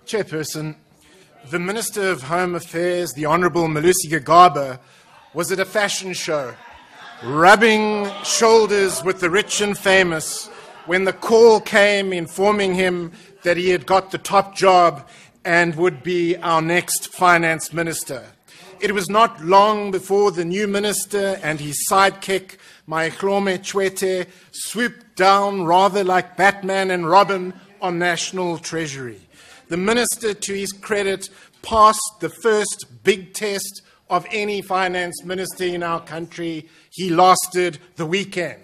Chairperson, the Minister of Home Affairs, the Honourable Malusi Gigaba, was at a fashion show, rubbing shoulders with the rich and famous when the call came informing him that he had got the top job and would be our next finance minister. It was not long before the new minister and his sidekick, Malusi Gigaba, swooped down rather like Batman and Robin on National Treasury. The minister, to his credit, passed the first big test of any finance minister in our country. He lasted the weekend.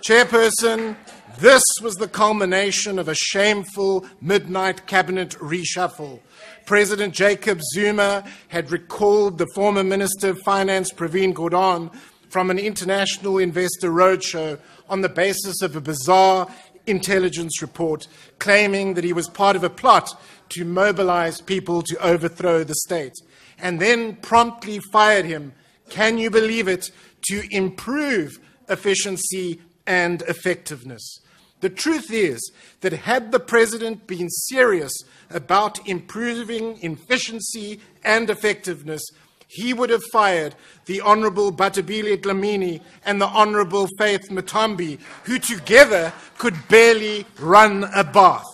Chairperson, this was the culmination of a shameful midnight cabinet reshuffle. President Jacob Zuma had recalled the former Minister of Finance, Pravin Gordhan, from an international investor roadshow on the basis of a bizarre intelligence report claiming that he was part of a plot to mobilize people to overthrow the state, and then promptly fired him, can you believe it, to improve efficiency and effectiveness. The truth is that had the President been serious about improving efficiency and effectiveness, he would have fired the Honourable Batabile Dlamini and the Honourable Faith Matambi, who together could barely run a bath.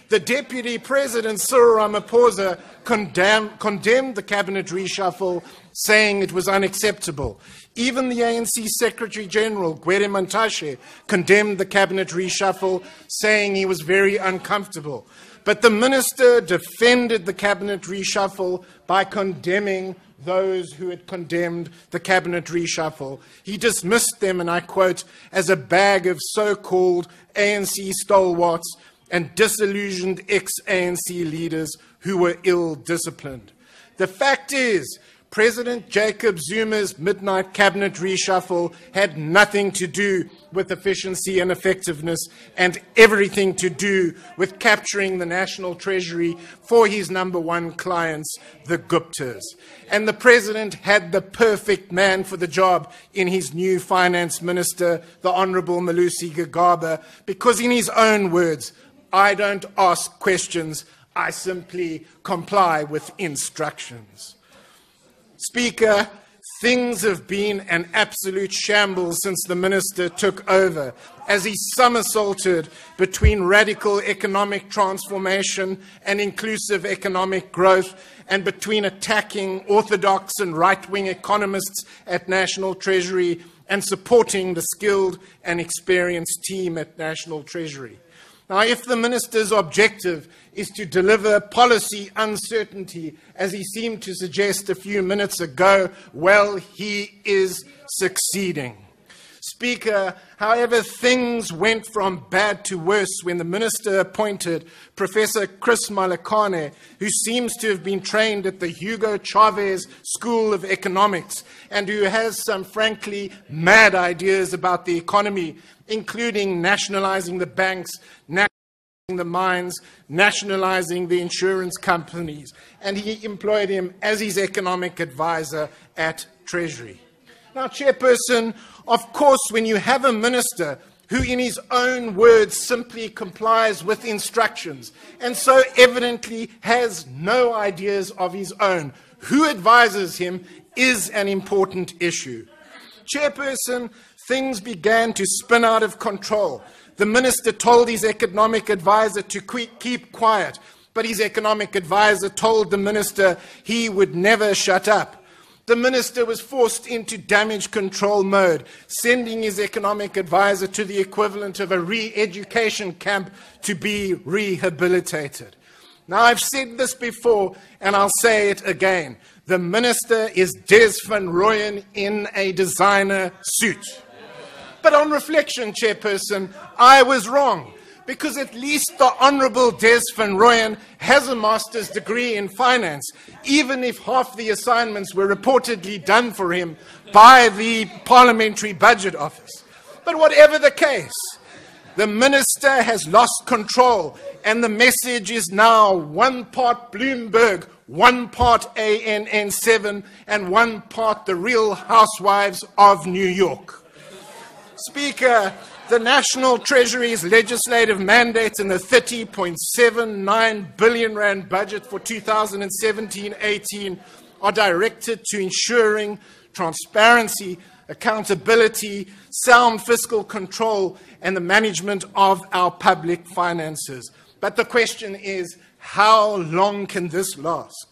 The Deputy President, Cyril Ramaphosa, condemned the cabinet reshuffle, saying it was unacceptable. Even the ANC Secretary-General, Gwede Mantashe, condemned the cabinet reshuffle, saying he was very uncomfortable. But the minister defended the cabinet reshuffle by condemning those who had condemned the cabinet reshuffle. He dismissed them, and I quote, as a bag of so-called ANC stalwarts and disillusioned ex-ANC leaders who were ill-disciplined. The fact is, President Jacob Zuma's midnight cabinet reshuffle had nothing to do with efficiency and effectiveness and everything to do with capturing the National Treasury for his number one clients, the Guptas. And the President had the perfect man for the job in his new finance minister, the Honourable Malusi Gigaba, because in his own words, I don't ask questions, I simply comply with instructions. Speaker, things have been an absolute shambles since the minister took over, as he somersaulted between radical economic transformation and inclusive economic growth, and between attacking orthodox and right-wing economists at National Treasury and supporting the skilled and experienced team at National Treasury. Now, if the minister's objective is to deliver policy uncertainty, as he seemed to suggest a few minutes ago, well, he is succeeding. Speaker, however, things went from bad to worse when the minister appointed Professor Chris Malakane, who seems to have been trained at the Hugo Chavez School of Economics and who has some frankly mad ideas about the economy, including nationalizing the banks, nationalizing the mines, nationalizing the insurance companies, and he employed him as his economic advisor at Treasury. Now, Chairperson, of course, when you have a minister who in his own words simply complies with instructions and so evidently has no ideas of his own, who advises him is an important issue. Chairperson, things began to spin out of control. The minister told his economic advisor to keep quiet, but his economic advisor told the minister he would never shut up. The minister was forced into damage control mode, sending his economic advisor to the equivalent of a re-education camp to be rehabilitated. Now, I've said this before, and I'll say it again. The minister is Des Van Rooyen in a designer suit. But on reflection, Chairperson, I was wrong, because at least the Honourable Des Van Rooyen has a master's degree in finance, even if half the assignments were reportedly done for him by the Parliamentary Budget Office. But whatever the case, the minister has lost control, and the message is now 1 part Bloomberg, 1 part ANN7, and 1 part the Real Housewives of New York. Speaker, The National Treasury's legislative mandate in the 30.79 billion rand budget for 2017-18 are directed to ensuring transparency, accountability, sound fiscal control, and the management of our public finances. But the question is, how long can this last?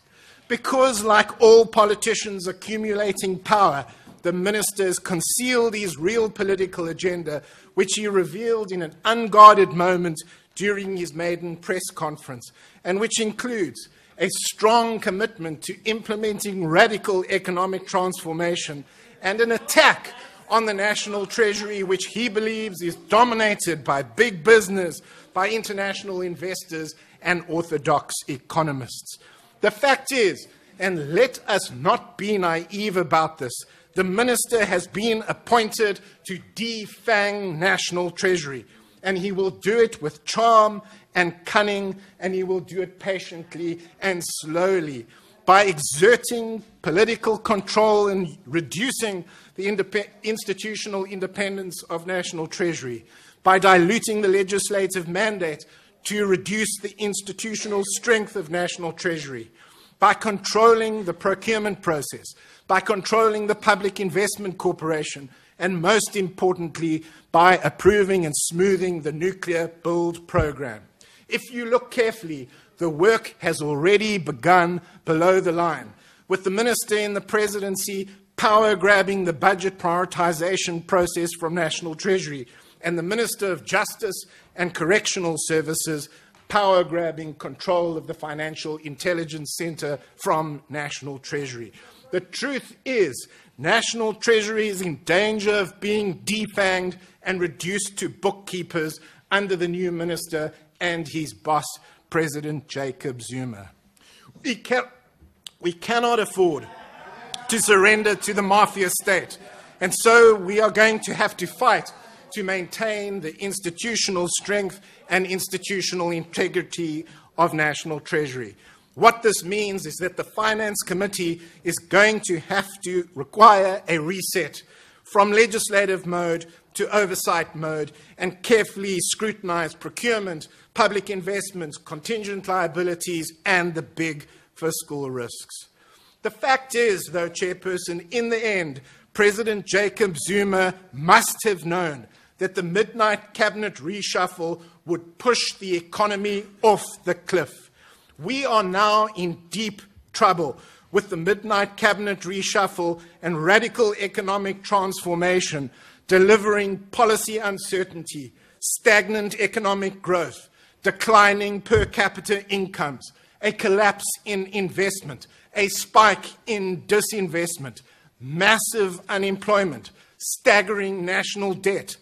Because, like all politicians accumulating power, the ministers concealed his real political agenda, which he revealed in an unguarded moment during his maiden press conference, and which includes a strong commitment to implementing radical economic transformation and an attack on the National Treasury, which he believes is dominated by big business, by international investors and orthodox economists. The fact is, and let us not be naive about this, the minister has been appointed to defang National Treasury, and he will do it with charm and cunning, and he will do it patiently and slowly by exerting political control and reducing the institutional independence of National Treasury, by diluting the legislative mandate to reduce the institutional strength of National Treasury, by controlling the procurement process, by controlling the Public Investment Corporation, and most importantly, by approving and smoothing the nuclear build program. If you look carefully, the work has already begun below the line, with the minister in the presidency power-grabbing the budget prioritization process from National Treasury, and the Minister of Justice and Correctional Services power-grabbing control of the Financial Intelligence Center from National Treasury. The truth is, National Treasury is in danger of being defanged and reduced to bookkeepers under the new minister and his boss, President Jacob Zuma. We cannot afford to surrender to the mafia state, and so we are going to have to fight to maintain the institutional strength and institutional integrity of National Treasury. What this means is that the Finance Committee is going to have to require a reset from legislative mode to oversight mode and carefully scrutinize procurement, public investments, contingent liabilities, and the big fiscal risks. The fact is, though, Chairperson, in the end, President Jacob Zuma must have known that the midnight cabinet reshuffle would push the economy off the cliff. We are now in deep trouble with the midnight cabinet reshuffle and radical economic transformation, delivering policy uncertainty, stagnant economic growth, declining per capita incomes, a collapse in investment, a spike in disinvestment, massive unemployment, staggering national debt,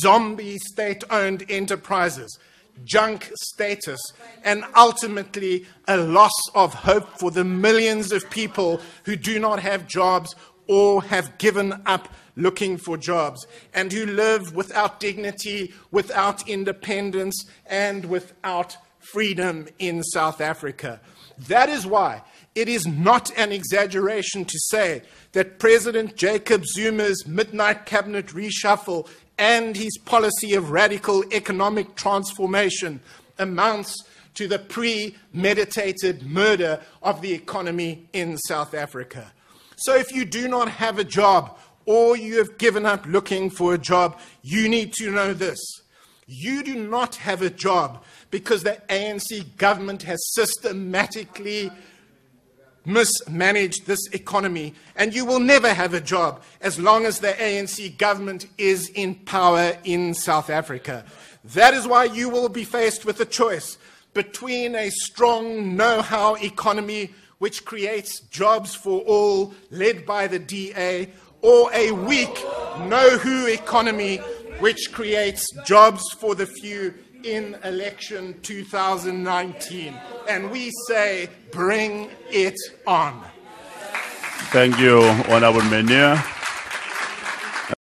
zombie state-owned enterprises, junk status, and ultimately a loss of hope for the millions of people who do not have jobs or have given up looking for jobs, and who live without dignity, without independence, and without freedom in South Africa. That is why it is not an exaggeration to say that President Jacob Zuma's midnight cabinet reshuffle and his policy of radical economic transformation amounts to the premeditated murder of the economy in South Africa. So if you do not have a job or you have given up looking for a job, you need to know this. You do not have a job because the ANC government has systematically mismanaged this economy, and you will never have a job as long as the ANC government is in power in South Africa. That is why you will be faced with a choice between a strong know-how economy which creates jobs for all, led by the DA, or a weak know-who economy which creates jobs for the few in election 2019. And we say, bring it on. Thank you, Honorable Menier.